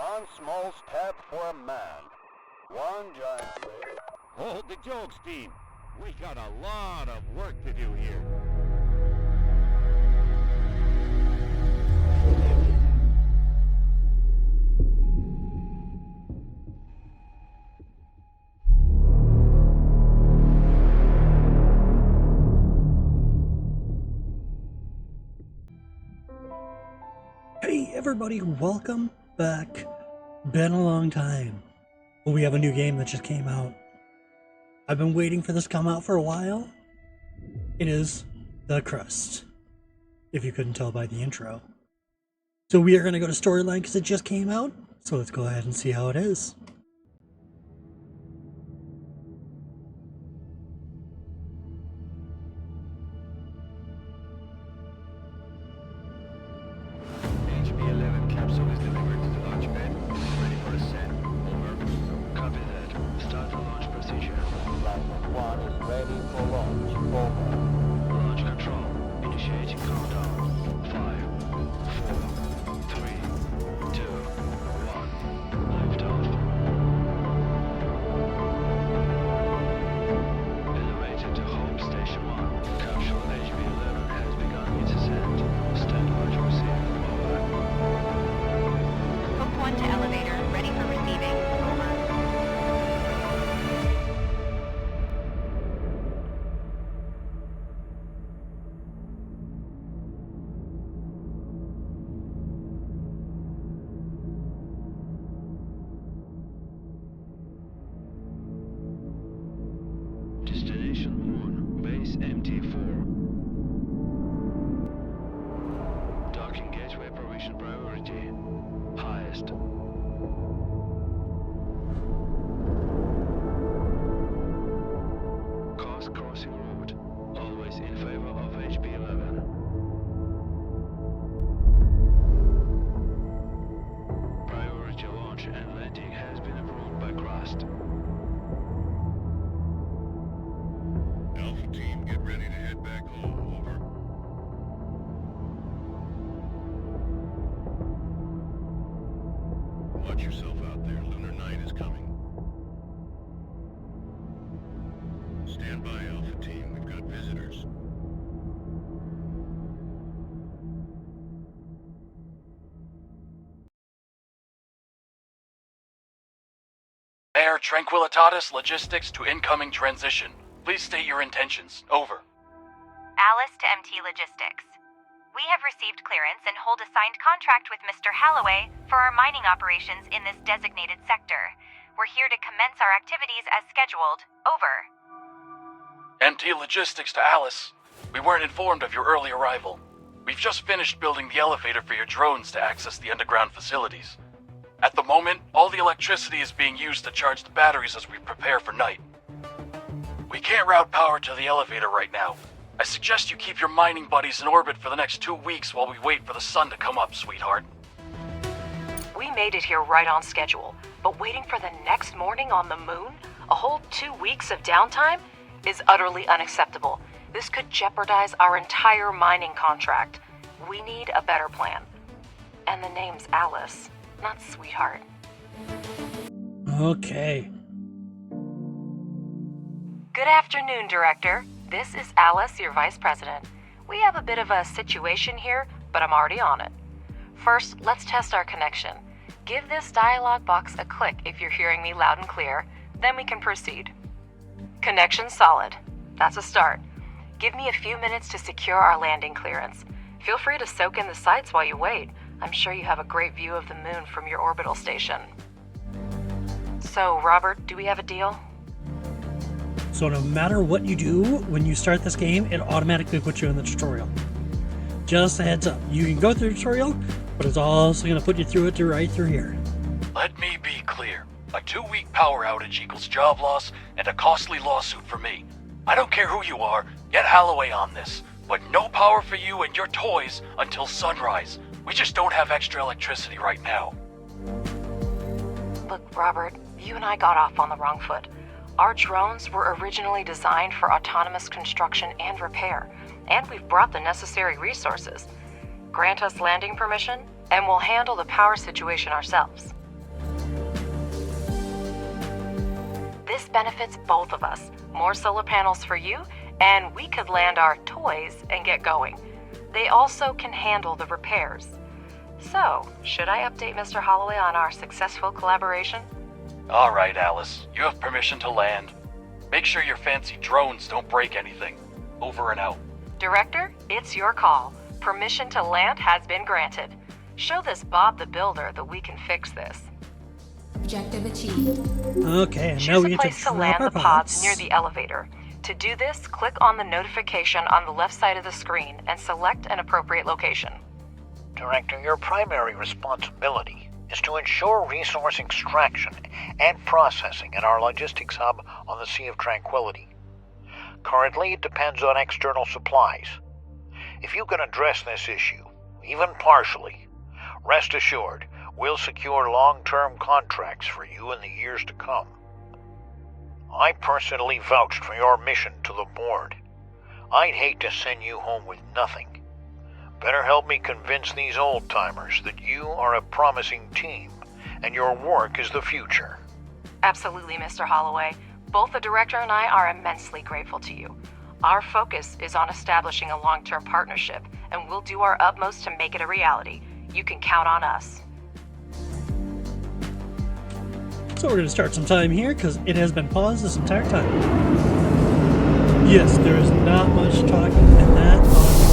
One small step for a man, one giant leap. Hold the jokes, team. We got a lot of work to do here. Hey everybody, welcome back. Been a long time. Well, we have a new game that just came out. I've been waiting for this to come out for a while. It is The Crust, if you couldn't tell by the intro. So we are going to go to storyline because it just came out. So let's go ahead and see how it is. Destination 1, base MT4. Docking gateway provision priority. Highest. Coast crossing route. Always in favor of HB11. Priority launch and landing has been approved by Crust. Alpha team, get ready to head back home. Over. Watch yourself out there. Lunar night is coming. Stand by, Alpha team. We've got visitors. Air Tranquilitatis Logistics to incoming transition. Please state your intentions. Over. Alice to MT Logistics. We have received clearance and hold a signed contract with Mr. Holloway for our mining operations in this designated sector. We're here to commence our activities as scheduled. Over. MT Logistics to Alice. We weren't informed of your early arrival. We've just finished building the elevator for your drones to access the underground facilities. At the moment, all the electricity is being used to charge the batteries as we prepare for night. We can't route power to the elevator right now. I suggest you keep your mining buddies in orbit for the next 2 weeks while we wait for the sun to come up, sweetheart. We made it here right on schedule, but waiting for the next morning on the moon, a whole 2 weeks of downtime, is utterly unacceptable. This could jeopardize our entire mining contract. We need a better plan. And the name's Alice, not sweetheart. Okay. Good afternoon, Director. This is Alice, your Vice President. We have a bit of a situation here, but I'm already on it. First, let's test our connection. Give this dialog box a click if you're hearing me loud and clear, then we can proceed. Connection solid. That's a start. Give me a few minutes to secure our landing clearance. Feel free to soak in the sights while you wait. I'm sure you have a great view of the moon from your orbital station. So, Robert, do we have a deal? So no matter what you do, when you start this game, it automatically puts you in the tutorial. Just a heads up. You can go through the tutorial, but it's also going to put you through it right through here. Let me be clear. A 2-week power outage equals job loss and a costly lawsuit for me. I don't care who you are, get Holloway on this. But no power for you and your toys until sunrise. We just don't have extra electricity right now. Look, Robert, you and I got off on the wrong foot. Our drones were originally designed for autonomous construction and repair, and we've brought the necessary resources. Grant us landing permission, and we'll handle the power situation ourselves. This benefits both of us. More solar panels for you, and we could land our toys and get going. They also can handle the repairs. So, should I update Mr. Holloway on our successful collaboration? All right, Alice. You have permission to land. Make sure your fancy drones don't break anything. Over and out. Director, it's your call. Permission to land has been granted. Show this Bob the Builder that we can fix this. Objective achieved. Okay, and now Choose we a get place to to drop land our the pods pods. near the elevator. To do this, click on the notification on the left side of the screen and select an appropriate location. Director, your primary responsibility is to ensure resource extraction and processing at our logistics hub on the Sea of Tranquility. Currently, it depends on external supplies. If you can address this issue, even partially, rest assured, we'll secure long-term contracts for you in the years to come. I personally vouched for your mission to the board. I'd hate to send you home with nothing. Better help me convince these old-timers that you are a promising team and your work is the future. Absolutely, Mr. Holloway. Both the director and I are immensely grateful to you. Our focus is on establishing a long-term partnership, and we'll do our utmost to make it a reality. You can count on us. So we're going to start some time here because it has been paused this entire time. Yes, there is not much talking in that audio.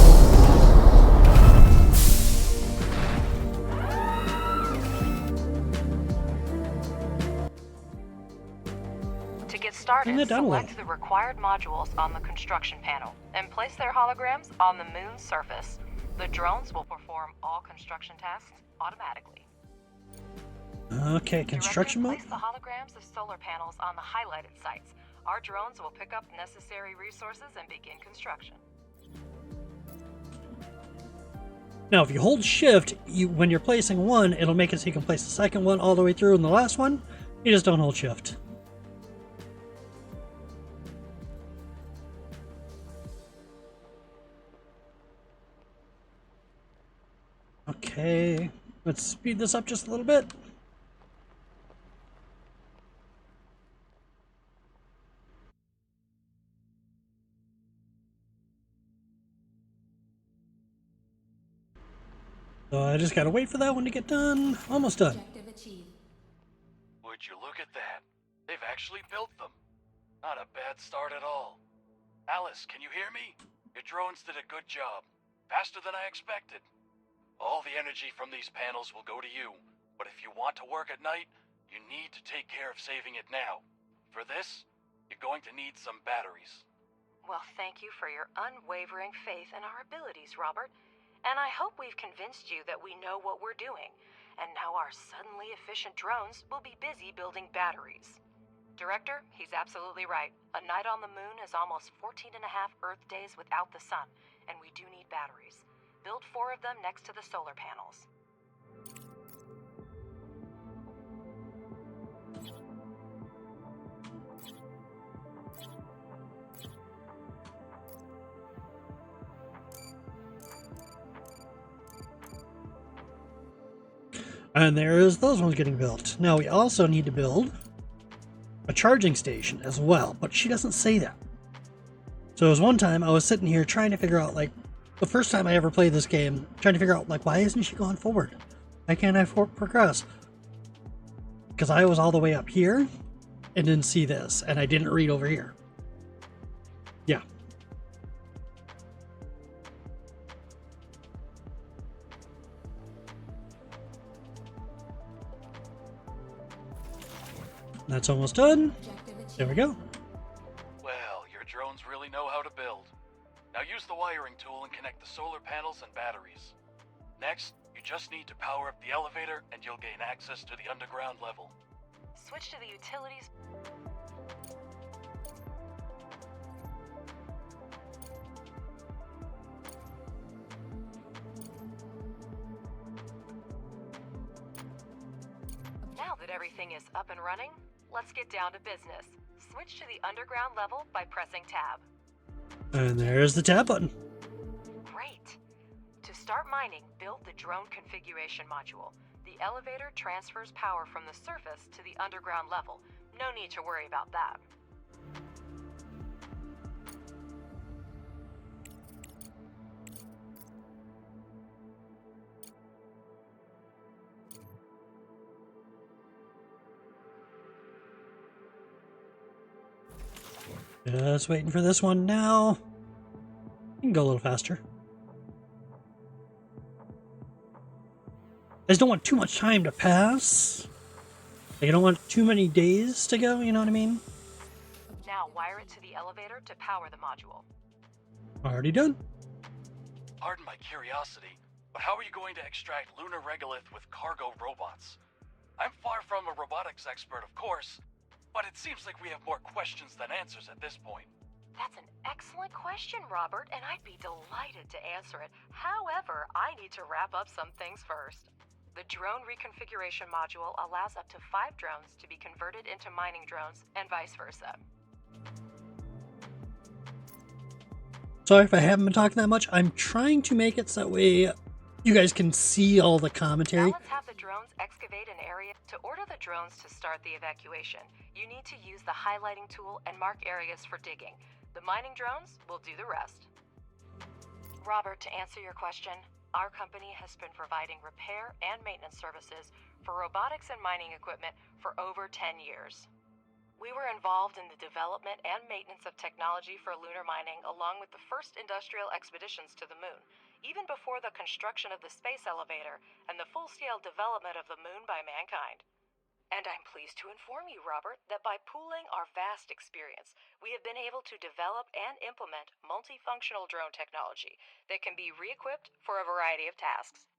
To get started, And they're done with select the required modules on the construction panel and place their holograms on the moon's surface. The drones will perform all construction tasks automatically. Okay, construction mode. Place the holograms of solar panels on the highlighted sites. Our drones will pick up necessary resources and begin construction. Now, if you hold shift, when you're placing one, it'll make it so you can place the second one all the way through, and the last one, you just don't hold shift. Okay, let's speed this up just a little bit. So I just gotta wait for that one to get done. Almost done. Objective achieved. Would you look at that? They've actually built them. Not a bad start at all. Alice, can you hear me? Your drones did a good job. Faster than I expected. All the energy from these panels will go to you, but if you want to work at night, you need to take care of saving it now. For this, you're going to need some batteries. Well, thank you for your unwavering faith in our abilities, Robert. And I hope we've convinced you that we know what we're doing, and now our suddenly efficient drones will be busy building batteries. Director, he's absolutely right. A night on the moon is almost 14.5 Earth days without the sun, and we do need batteries. Build 4 of them next to the solar panels. And there's those ones getting built. Now we also need to build a charging station as well, but she doesn't say that. So it was one time I was sitting here trying to figure out, like, the first time I ever played this game, trying to figure out, like, why isn't she going forward? Why can't I progress? Because I was all the way up here and didn't see this, and I didn't read over here. Yeah. That's almost done. Objective achieved. There we go. Well, your drones really know how to build. Now use the wiring tool and connect the solar panels and batteries. Next, you just need to power up the elevator and you'll gain access to the underground level. Switch to the utilities. Now that everything is up and running, let's get down to business. Switch to the underground level by pressing tab. And there's the tab button. Great! To start mining, build the drone configuration module. The elevator transfers power from the surface to the underground level. No need to worry about that. Just waiting for this one now. You can go a little faster. I just don't want too much time to pass. Like, I don't want too many days to go, you know what I mean? Now wire it to the elevator to power the module. Already done. Pardon my curiosity, but how are you going to extract lunar regolith with cargo robots? I'm far from a robotics expert, of course, but it seems like we have more questions than answers at this point. That's an excellent question, Robert, and I'd be delighted to answer it. However, I need to wrap up some things first. The drone reconfiguration module allows up to 5 drones to be converted into mining drones and vice versa. Sorry if I haven't been talking that much. I'm trying to make it so that way you guys can see all the commentary. Now let's have the drones excavate an area. To order the drones to start the evacuation, you need to use the highlighting tool and mark areas for digging. The mining drones will do the rest. Robert, to answer your question, our company has been providing repair and maintenance services for robotics and mining equipment for over 10 years. We were involved in the development and maintenance of technology for lunar mining along with the first industrial expeditions to the moon, even before the construction of the space elevator and the full-scale development of the moon by mankind. And I'm pleased to inform you, Robert, that by pooling our vast experience, we have been able to develop and implement multifunctional drone technology that can be re-equipped for a variety of tasks.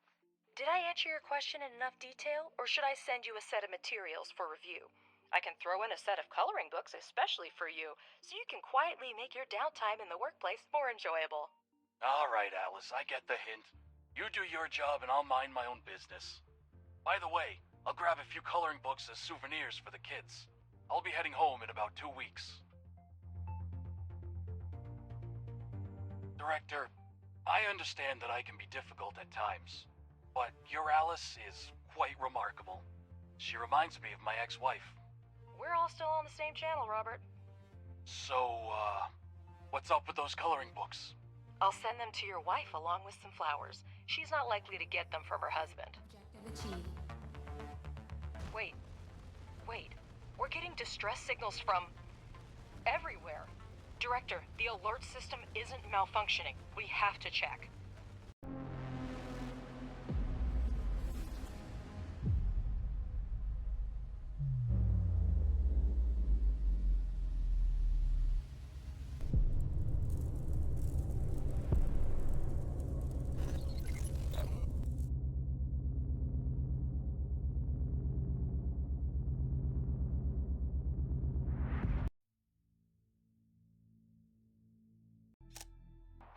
Did I answer your question in enough detail, or should I send you a set of materials for review? I can throw in a set of coloring books especially for you, so you can quietly make your downtime in the workplace more enjoyable. All right, Alice, I get the hint. You do your job and I'll mind my own business. By the way, I'll grab a few coloring books as souvenirs for the kids. I'll be heading home in about 2 weeks. Director, I understand that I can be difficult at times, but your Alice is quite remarkable. She reminds me of my ex-wife. We're all still on the same channel, Robert. So, what's up with those coloring books? I'll send them to your wife along with some flowers. She's not likely to get them from her husband. Objective achieved. Wait. We're getting distress signals from everywhere. Director, the alert system isn't malfunctioning. We have to check.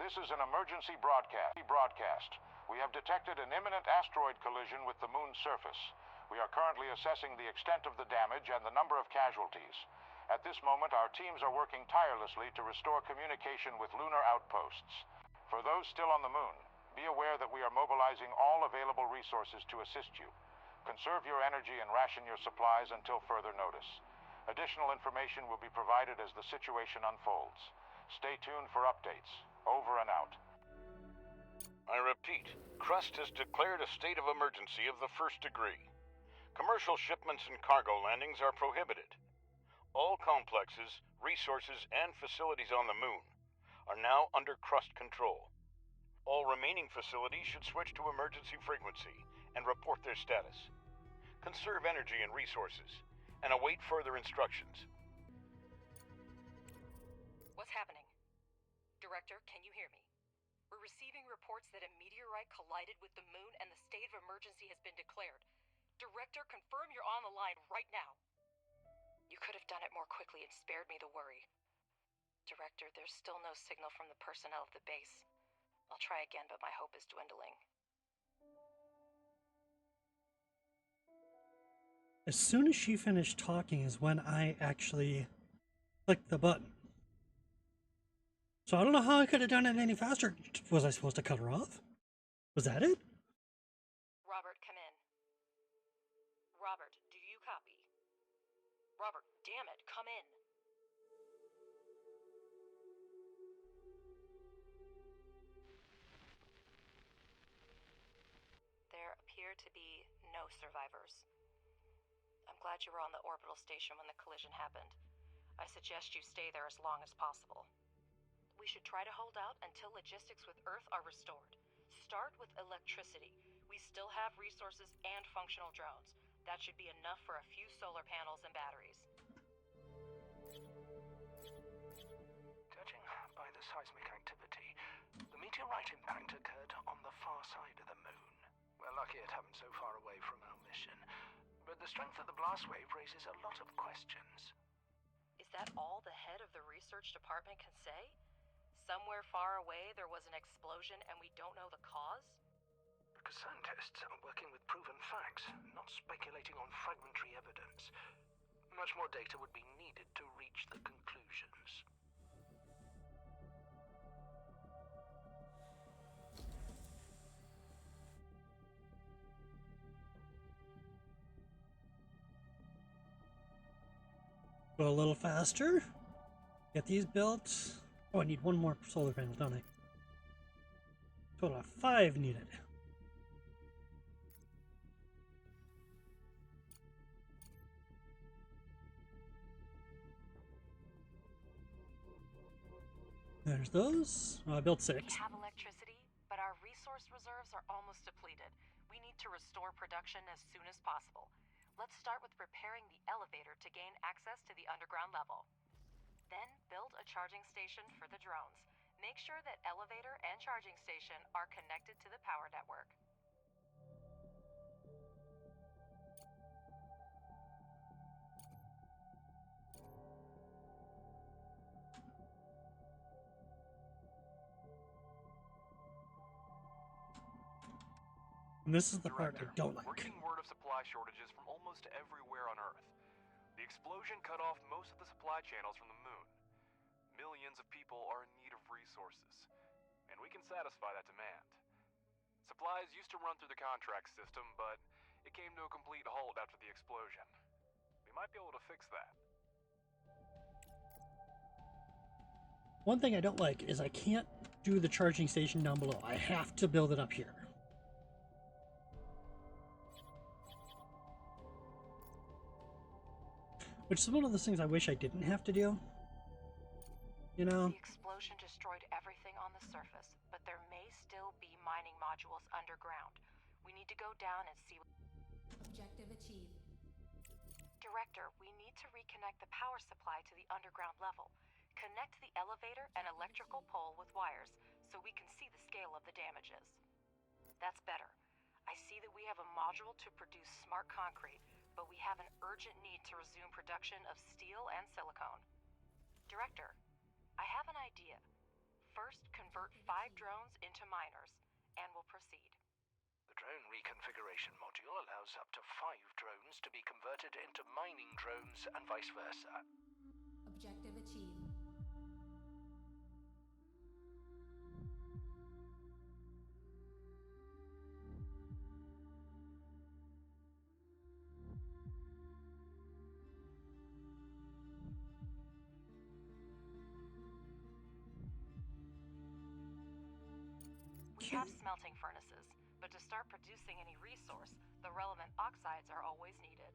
This is an emergency broadcast. We have detected an imminent asteroid collision with the moon's surface. We are currently assessing the extent of the damage and the number of casualties. At this moment, our teams are working tirelessly to restore communication with lunar outposts. For those still on the moon, be aware that we are mobilizing all available resources to assist you. Conserve your energy and ration your supplies until further notice. Additional information will be provided as the situation unfolds. Stay tuned for updates. Over and out. I repeat, Crust has declared a state of emergency of the first degree. Commercial shipments and cargo landings are prohibited. All complexes, resources, and facilities on the moon are now under Crust control. All remaining facilities should switch to emergency frequency and report their status. Conserve energy and resources, and await further instructions. What's happening? Director, can you hear me? We're receiving reports that a meteorite collided with the moon and the state of emergency has been declared. Director, confirm you're on the line right now. You could have done it more quickly and spared me the worry. Director, there's still no signal from the personnel of the base. I'll try again, but my hope is dwindling. As soon as she finished talking is when I actually clicked the button. So I don't know how I could have done it any faster. Was I supposed to cut her off? Was that it? Robert, come in. Robert, do you copy? Robert, damn it, come in. There appear to be no survivors. I'm glad you were on the orbital station when the collision happened. I suggest you stay there as long as possible. We should try to hold out until logistics with Earth are restored. Start with electricity. We still have resources and functional drones. That should be enough for a few solar panels and batteries. Judging by the seismic activity, the meteorite impact occurred on the far side of the moon. We're lucky it happened so far away from our mission, but the strength of the blast wave raises a lot of questions. Is that all the head of the research department can say? Somewhere far away there was an explosion and we don't know the cause? Because scientists are working with proven facts, not speculating on fragmentary evidence. Much more data would be needed to reach the conclusions. Go a little faster. Get these built. Oh, I need one more solar panel, don't I? Total of 5 needed. There's those. Oh, I built 6. We have electricity, but our resource reserves are almost depleted. We need to restore production as soon as possible. Let's start with repairing the elevator to gain access to the underground level. Then build a charging station for the drones. Make sure that elevator and charging station are connected to the power network. And this is the part I Director, don't like. We're getting word of supply shortages from almost everywhere on Earth. The explosion cut off most of the supply channels from the moon. Millions of people are in need of resources, and we can satisfy that demand. Supplies used to run through the contract system, but it came to a complete halt after the explosion. We might be able to fix that. One thing I don't like is I can't do the charging station down below. I have to build it up here. Which is one of those things I wish I didn't have to do. You know? The explosion destroyed everything on the surface, but there may still be mining modules underground. We need to go down and see. Objective achieved. Director, we need to reconnect the power supply to the underground level. Connect the elevator and electrical pole with wires so we can see the scale of the damages. That's better. I see that we have a module to produce smart concrete, but we have an urgent need to resume production of steel and silicone. Director, I have an idea. First, convert 5 drones into miners, and we'll proceed. The drone reconfiguration module allows up to 5 drones to be converted into mining drones and vice versa. Objective achieved. We have smelting furnaces, but to start producing any resource, the relevant oxides are always needed.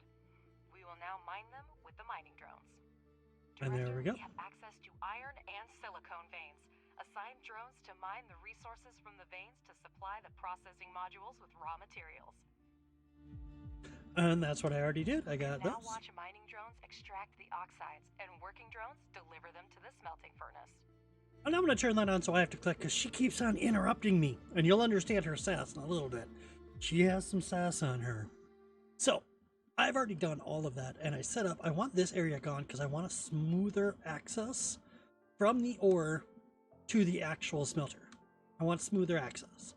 We will now mine them with the mining drones. And there we go. We have access to iron and silicone veins. Assign drones to mine the resources from the veins to supply the processing modules with raw materials. And that's what I already did. I got Now those. watch mining drones extract the oxides, and working drones deliver them to the smelting furnace. And I'm going to turn that on so I have to click because she keeps on interrupting me. And you'll understand her sass in a little bit. She has some sass on her. So, I've already done all of that. And I set up, I want this area gone because I want a smoother access from the ore to the actual smelter. I want smoother access.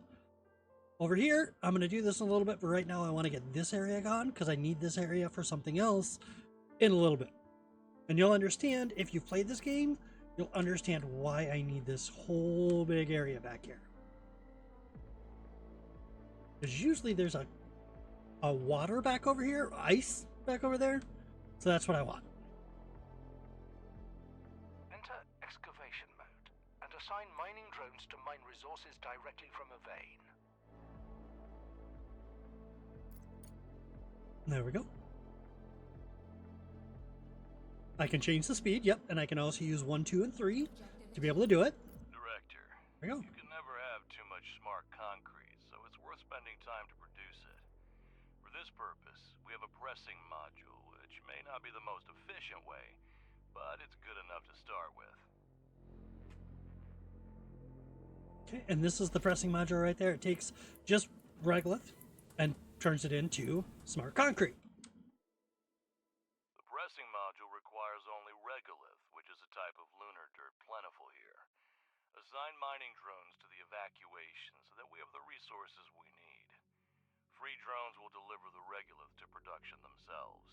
Over here, I'm going to do this in a little bit. But right now, I want to get this area gone because I need this area for something else in a little bit. And you'll understand if you've played this game, you'll understand why I need this whole big area back here. Because usually there's a water back over here, ice back over there. So that's what I want. resources directly from a vein. There we go. I can change the speed, yep, and I can also use 1, 2, and 3 to be able to do it. Director, There we go. you can never have too much smart concrete, so it's worth spending time to produce it. For this purpose, we have a pressing module, which may not be the most efficient way, but it's good enough to start with. Okay, and this is the pressing module right there. It takes just regolith and turns it into smart concrete. The pressing module requires only regolith, which is a type of lunar dirt plentiful here. Assign mining drones to the evacuation so that we have the resources we need. Free drones will deliver the regolith to production themselves.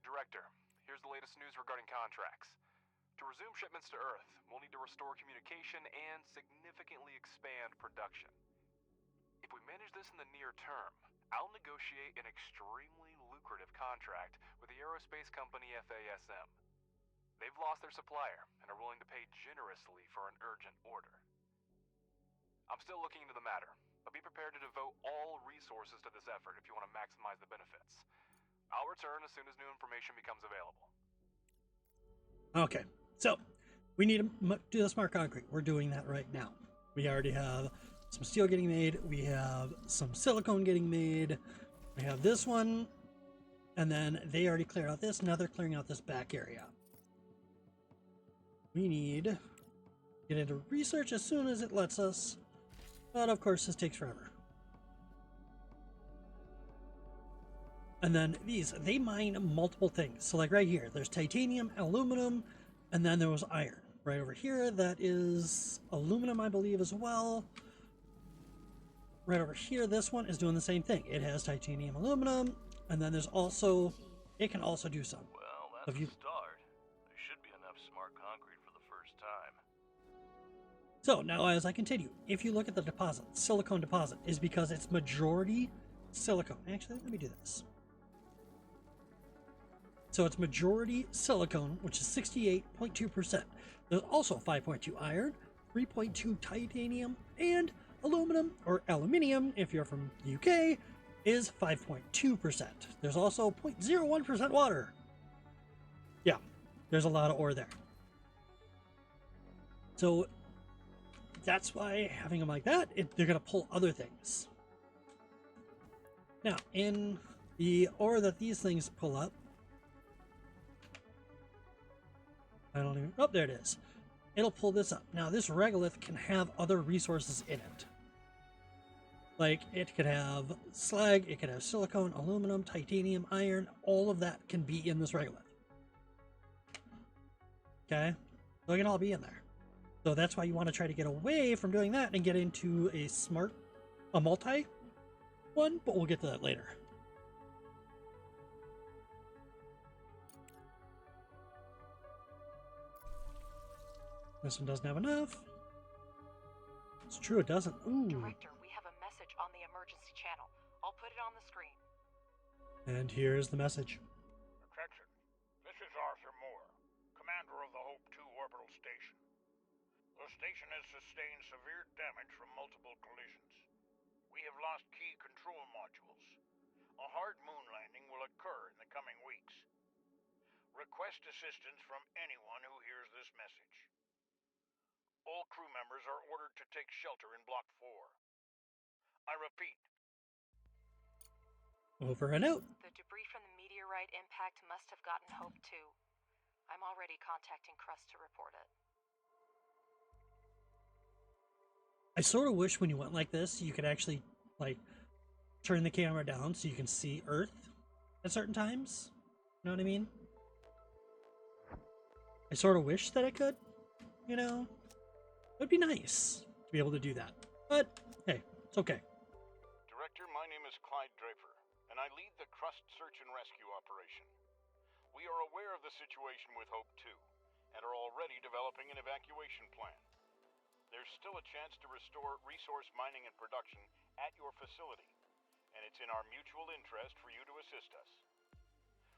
Director, here's the latest news regarding contracts. To resume shipments to Earth, we'll need to restore communication and significantly expand production. If we manage this in the near term, I'll negotiate an extremely lucrative contract with the aerospace company FASM. They've lost their supplier and are willing to pay generously for an urgent order. I'm still looking into the matter, but be prepared to devote all resources to this effort if you want to maximize the benefits. I'll return as soon as new information becomes available. Okay, so we need to do the smart concrete. We're doing that right now. We already have some steel getting made. We have some silicone getting made. We have this one. And then they already cleared out this. Now they're clearing out this back area. We need to get into research as soon as it lets us. But of course, this takes forever. And then these, they mine multiple things. So like right here, there's titanium, aluminum, and then there was iron. Right over here, that is aluminum, I believe, as well. Right over here, this one is doing the same thing. It has titanium, aluminum, and then there's also, it can also do some. Well, that's a start. There should be enough smart concrete for the first time. So now as I continue, if you look at the deposit, silicone deposit is because it's majority silicone. Actually, let me do this. So it's majority silicone, which is 68.2%. There's also 5.2 iron, 3.2 titanium, and aluminum, or aluminium, if you're from the UK, is 5.2%. There's also 0.01% water. Yeah, there's a lot of ore there. So that's why having them like that, they're going to pull other things. Now, in the ore that these things pull up, I don't even, oh, there it is. It'll pull this up. Now, this regolith can have other resources in it. Like, it could have slag, it could have silicone, aluminum, titanium, iron, all of that can be in this regolith. Okay? So it can all be in there. So that's why you want to try to get away from doing that and get into a multi one, but we'll get to that later. This one doesn't have enough. It's true, it doesn't. Ooh. Director, we have a message on the emergency channel. I'll put it on the screen. And here's the message. Attention. This is Arthur Moore, commander of the Hope 2 orbital station. The station has sustained severe damage from multiple collisions. We have lost key control modules. A hard moon landing will occur in the coming weeks. Request assistance from anyone who hears this message. All crew members are ordered to take shelter in Block 4. I repeat. Over and out. The debris from the meteorite impact must have gotten Hope 2. I'm already contacting Crust to report it. I sort of wish when you went like this, you could actually, like, turn the camera down so you can see Earth at certain times. You know what I mean? I sort of wish that I could, you know? It would be nice to be able to do that. But, hey, it's okay. Director, my name is Clyde Draper, and I lead the Crust search and rescue operation. We are aware of the situation with Hope 2, and are already developing an evacuation plan. There's still a chance to restore resource mining and production at your facility, and it's in our mutual interest for you to assist us.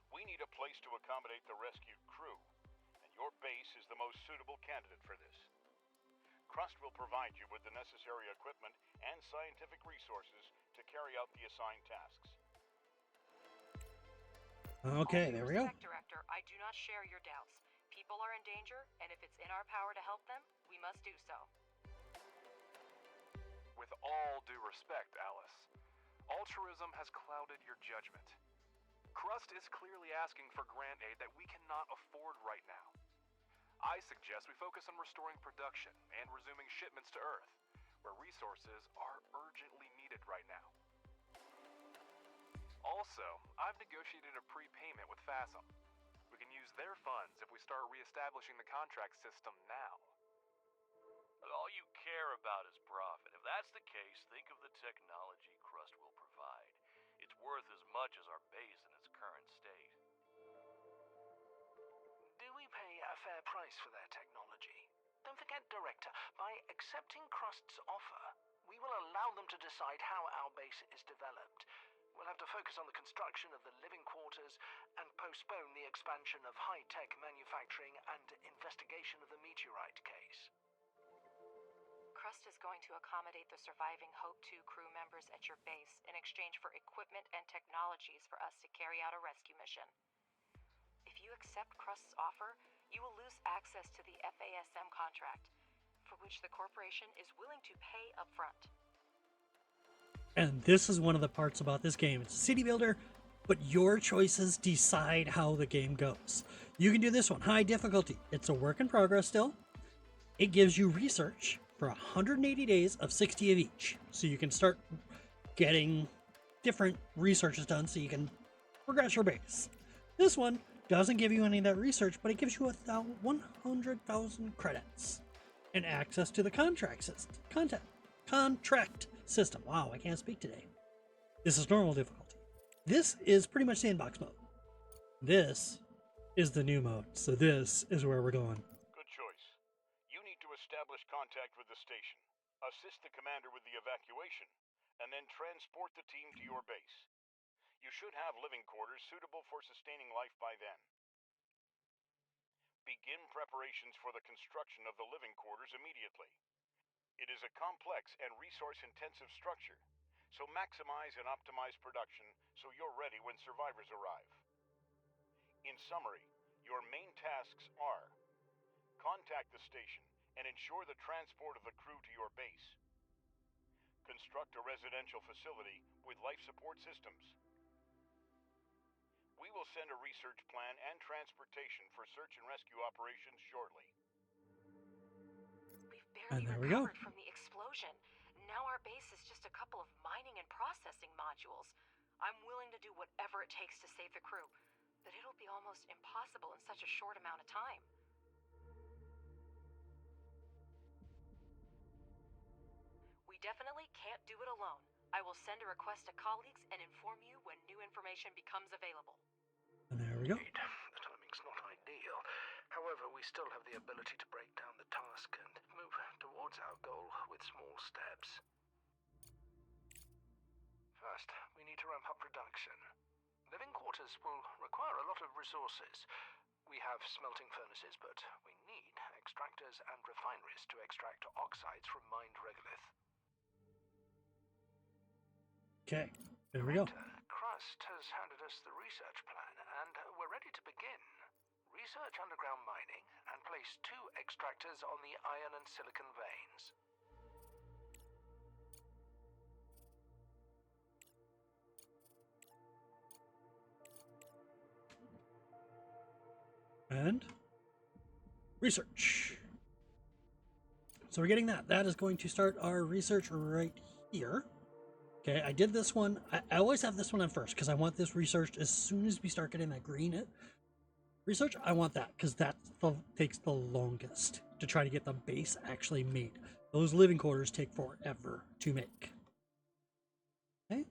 We need a place to accommodate the rescued crew, and Your base is the most suitable candidate for this. Crust will provide you with the necessary equipment and scientific resources to carry out the assigned tasks. Okay, there we go. Director, I do not share your doubts. People are in danger, and if it's in our power to help them, we must do so. With all due respect, Alice, altruism has clouded your judgment. Crust is clearly asking for grant aid that we cannot afford right now. I suggest we focus on restoring production and resuming shipments to Earth, where resources are urgently needed right now. Also, I've negotiated a prepayment with FASM. We can use their funds if we start reestablishing the contract system now. But all you care about is profit. If that's the case, think of the technology Crust will provide. It's worth as much as our base in its current state. Do we pay a fair price for their technology? Don't forget, Director, by accepting Crust's offer, we will allow them to decide how our base is developed. We'll have to focus on the construction of the living quarters and postpone the expansion of high-tech manufacturing and investigation of the meteorite case. Crust is going to accommodate the surviving Hope 2 crew members at your base in exchange for equipment and technologies for us to carry out a rescue mission. If you accept Crust's offer, you will lose access to the FASM contract, for which the corporation is willing to pay upfront. And this is one of the parts about this game. It's a city builder, but your choices decide how the game goes. You can do this one, high difficulty. It's a work in progress still. It gives you research for 180 days of 60 of each. So you can start getting different researches done so you can progress your base. This one doesn't give you any of that research, but it gives you 100,000 credits and access to the contract system. Wow, I can't speak today. This is normal difficulty. This is pretty much sandbox mode. This is the new mode, so this is where we're going. Good choice. You need to establish contact with the station, assist the commander with the evacuation, and then transport the team to your base. You should have living quarters suitable for sustaining life by then. Begin preparations for the construction of the living quarters immediately. It is a complex and resource-intensive structure, so maximize and optimize production so you're ready when survivors arrive. In summary, your main tasks are: contact the station and ensure the transport of the crew to your base. Construct a residential facility with life support systems. We will send a research plan and transportation for search and rescue operations shortly. We've barely recovered from the explosion. Now our base is just a couple of mining and processing modules. I'm willing to do whatever it takes to save the crew, but it'll be almost impossible in such a short amount of time. We definitely can't do it alone. I will send a request to colleagues and inform you when new information becomes available. And there we go. The timing's not ideal. However, we still have the ability to break down the task and move towards our goal with small steps. First, we need to ramp up production. Living quarters will require a lot of resources. We have smelting furnaces, but we need extractors and refineries to extract oxides from mined regolith. Okay, there we go. Crust has handed us the research plan, and we're ready to begin. Research underground mining and place 2 extractors on the iron and silicon veins. And research. So we're getting that. That is going to start our research right here. Okay, I did this one. I always have this one on first because I want this researched as soon as we start getting that green research. I want that because that takes the longest to try to get the base actually made. Those living quarters take forever to make. Okay,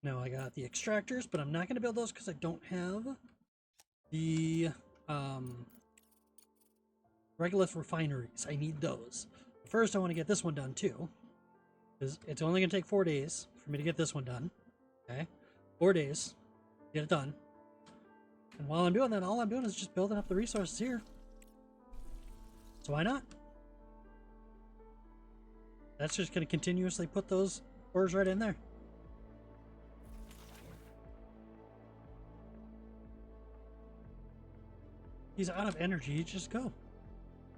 now I got the extractors, but I'm not going to build those because I don't have the regolith refineries. I need those. First, I want to get this one done too. It's only going to take 4 days for me to get this one done. Okay? 4 days. Get it done. And while I'm doing that, all I'm doing is just building up the resources here. So why not? That's just going to continuously put those ores right in there. He's out of energy. Just go.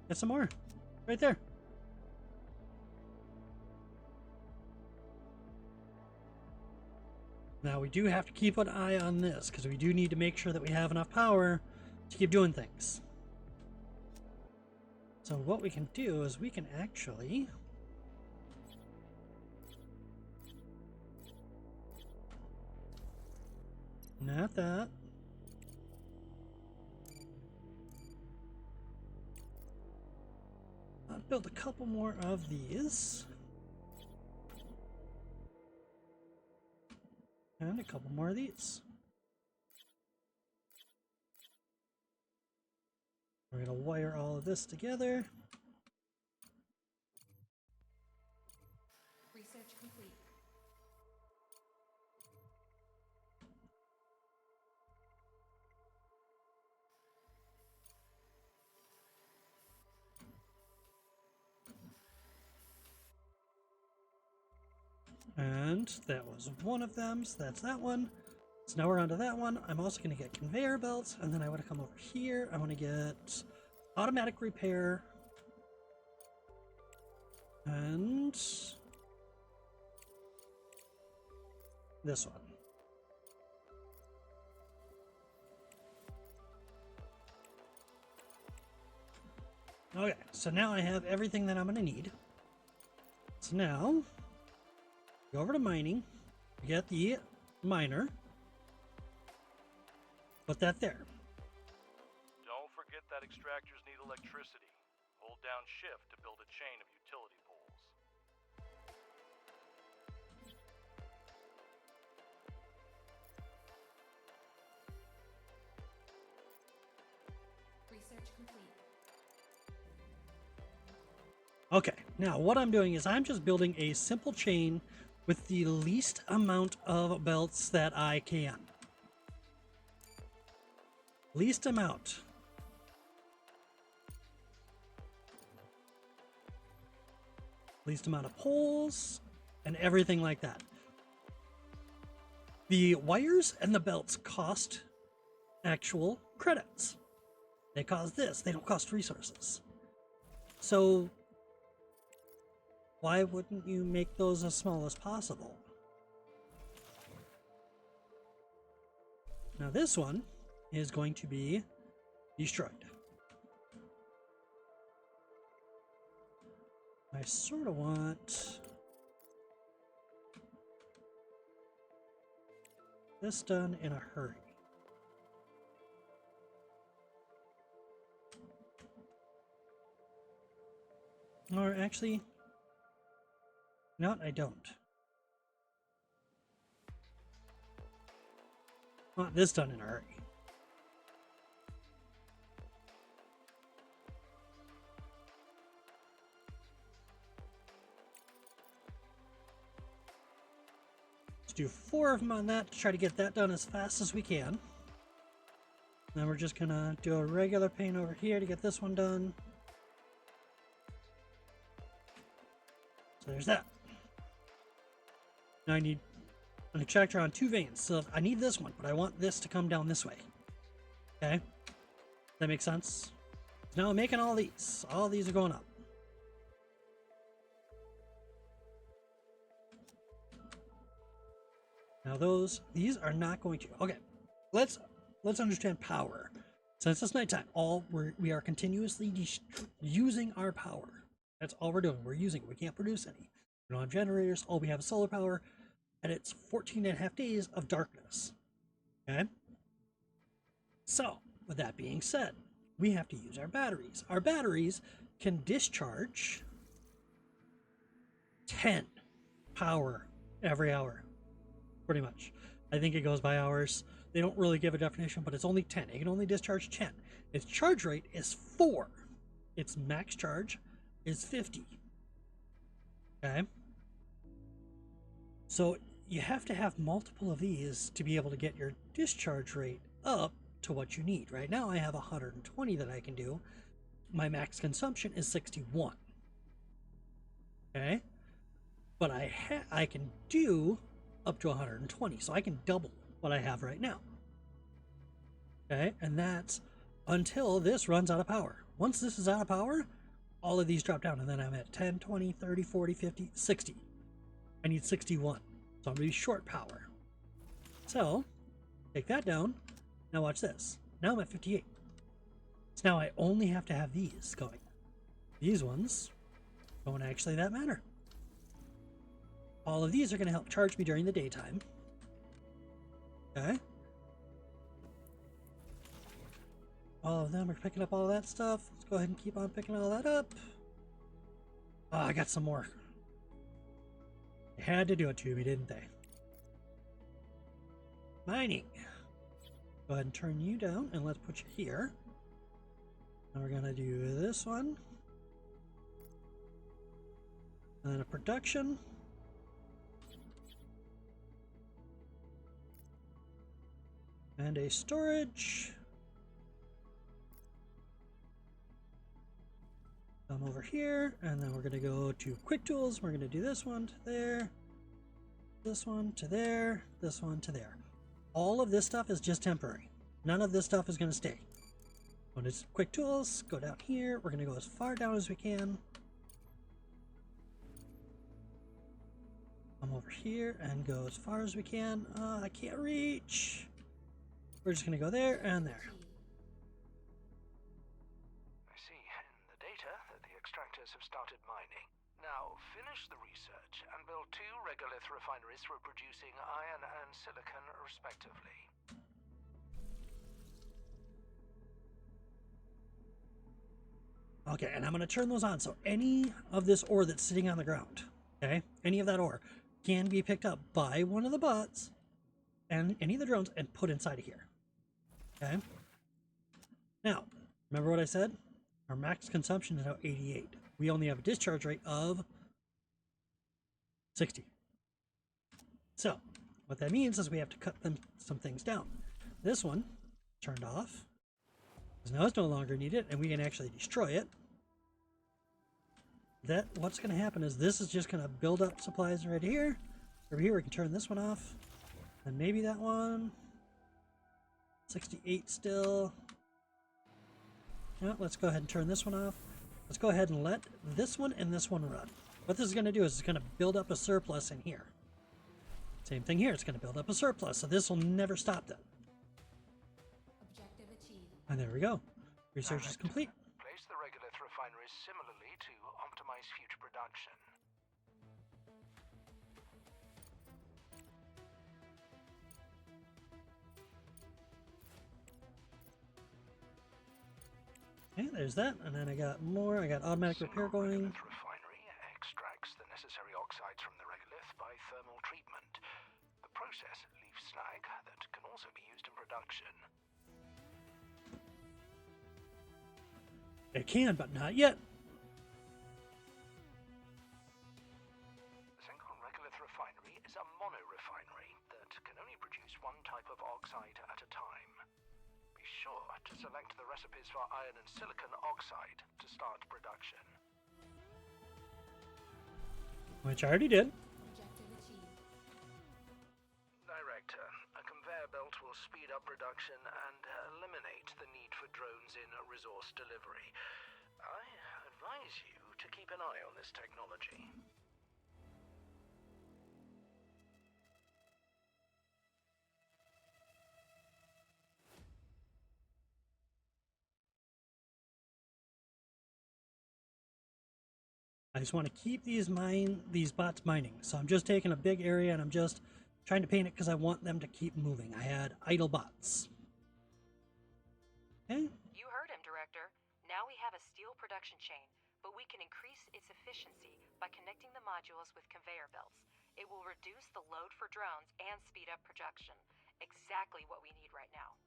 Get some more. Right there. Now we do have to keep an eye on this because we do need to make sure that we have enough power to keep doing things. So what we can do is we can actually not that. I'll build a couple more of these. And a couple more of these. We're going to wire all of this together. Research complete. And that was one of them, so that's that one. So now we're on to that one. I'm also going to get conveyor belts, and then I want to come over here. I want to get automatic repair. And this one. Okay, so now I have everything that I'm going to need. So now, go over to mining, get the miner, put that there. Don't forget that extractors need electricity. Hold down shift to build a chain of utility poles. Research complete. Okay, now what I'm doing is I'm just building a simple chain with the least amount of belts that I can. Least amount. Least amount of poles and everything like that. The wires and the belts cost actual credits. They cost this. They don't cost resources. So why wouldn't you make those as small as possible? Now this one is going to be destroyed. I sort of want this done in a hurry. Or actually, no, I don't. Want this done in a hurry. Let's do 4 of them on that to try to get that done as fast as we can. Then we're just gonna do a regular paint over here to get this one done. So there's that. Now I need an extractor on 2 veins. So I need this one, but I want this to come down this way. Okay? That makes sense? So now I'm making all these. All these are going up. Now these are not going to. Okay. Let's understand power. Since it's nighttime, we are continuously using our power. That's all we're doing. We're using it. We can't produce any. We don't have generators. All we have is solar power. And it's 14 and a half days of darkness. Okay? So, with that being said, we have to use our batteries. Our batteries can discharge 10 power every hour. Pretty much. I think it goes by hours. They don't really give a definition, but it's only 10. It can only discharge 10. Its charge rate is 4. Its max charge is 50. Okay? So you have to have multiple of these to be able to get your discharge rate up to what you need. Right now I have 120 that I can do, my max consumption is 61. Okay? But I can do up to 120, so I can double what I have right now. Okay? And that's until this runs out of power. Once this is out of power, all of these drop down, and then I'm at 10, 20, 30, 40, 50, 60. I need 61, so I'm going to be short power. So, take that down. Now watch this. Now I'm at 58. So now I only have to have these going. These ones don't actually that matter. All of these are going to help charge me during the daytime. Okay. All of them are picking up all that stuff. Let's go ahead and keep on picking all that up. Oh, I got some more. They had to do it to me, didn't they? Mining. Go ahead and turn you down, and let's put you here. And we're gonna do this one. And then a production. And a storage. Down over here, and then we're gonna go to quick tools. We're gonna do this one to there, this one to there, this one to there. All of this stuff is just temporary. None of this stuff is gonna stay. When it's quick tools, go down here. We're gonna go as far down as we can. Come over here and go as far as we can. I can't reach. We're just gonna go there and there. Have started mining. Now, finish the research and build 2 regolith refineries for producing iron and silicon, respectively. Okay, and I'm going to turn those on, so any of this ore that's sitting on the ground, okay, any of that ore can be picked up by one of the bots and any of the drones and put inside of here. Okay? Now, remember what I said? Our max consumption is now 88. We only have a discharge rate of 60. So, what that means is we have to cut some things down. This one turned off, because now it's no longer needed, and we can actually destroy it. What's going to happen is this is just going to build up supplies right here. Over here we can turn this one off, and maybe that one. 68 still. Yeah, let's go ahead and turn this one off. Let's go ahead and let this one and this one run. What this is going to do is it's going to build up a surplus in here. Same thing here. It's going to build up a surplus, so this will never stop then. Objective achieved. And there we go. Research is complete. Place the regolith refineries similarly to optimize future production. Okay, there's that, and then I got more. I got automatic repair going. The refinery extracts the necessary oxides from the regolith by thermal treatment. The process leaves slag that can also be used in production. It can, but not yet. The Sencon regolith refinery is a mono-refinery that can only produce one type of oxide at a time. Be sure to select the recipes for iron and silicon oxide to start production. Which I already did. Objective achieved. Director, a conveyor belt will speed up production and eliminate the need for drones in resource delivery. I advise you to keep an eye on this technology. I just want to keep these bots mining. So I'm just taking a big area and I'm just trying to paint it because I want them to keep moving. I had idle bots. Okay. You heard him, Director. Now we have a steel production chain, but we can increase its efficiency by connecting the modules with conveyor belts. It will reduce the load for drones and speed up production. Exactly what we need right now.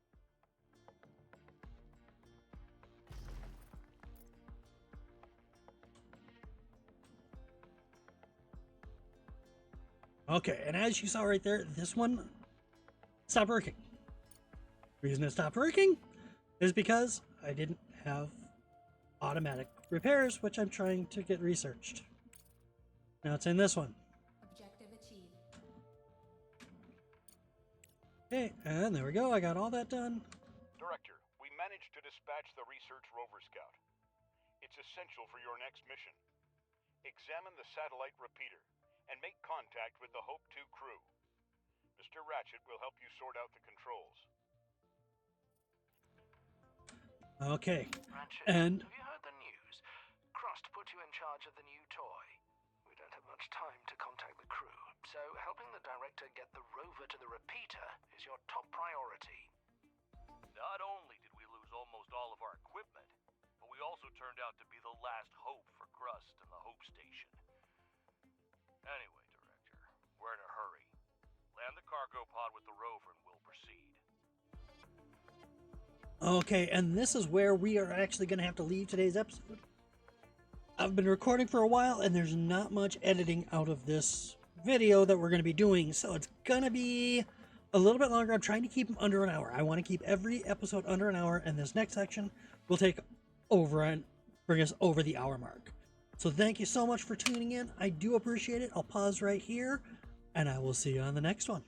Okay, and as you saw right there, this one stopped working. The reason it stopped working is because I didn't have automatic repairs, which I'm trying to get researched. Now it's in this one. Objective achieved. Okay, and there we go. I got all that done. Director, we managed to dispatch the Research Rover Scout. It's essential for your next mission. Examine the satellite repeater and make contact with the Hope 2 crew. Mr. Ratchet will help you sort out the controls. Okay, Ratchet, and have you heard the news? Crust put you in charge of the new toy. We don't have much time to contact the crew, so helping the director get the rover to the repeater is your top priority. Not only did we lose almost all of our equipment, but we also turned out to be the last hope for Crust and the Hope Station. Anyway, Director, we're in a hurry. Land the cargo pod with the rover and we'll proceed. okay, and this is where we are actually going to have to leave today's episode. I've been recording for a while, and there's not much editing out of this video that we're going to be doing, so it's going to be a little bit longer. I'm trying to keep them under an hour. I want to keep every episode under an hour, and this next section will take over and bring us over the hour mark. So thank you so much for tuning in. I do appreciate it. I'll pause right here, and I will see you on the next one.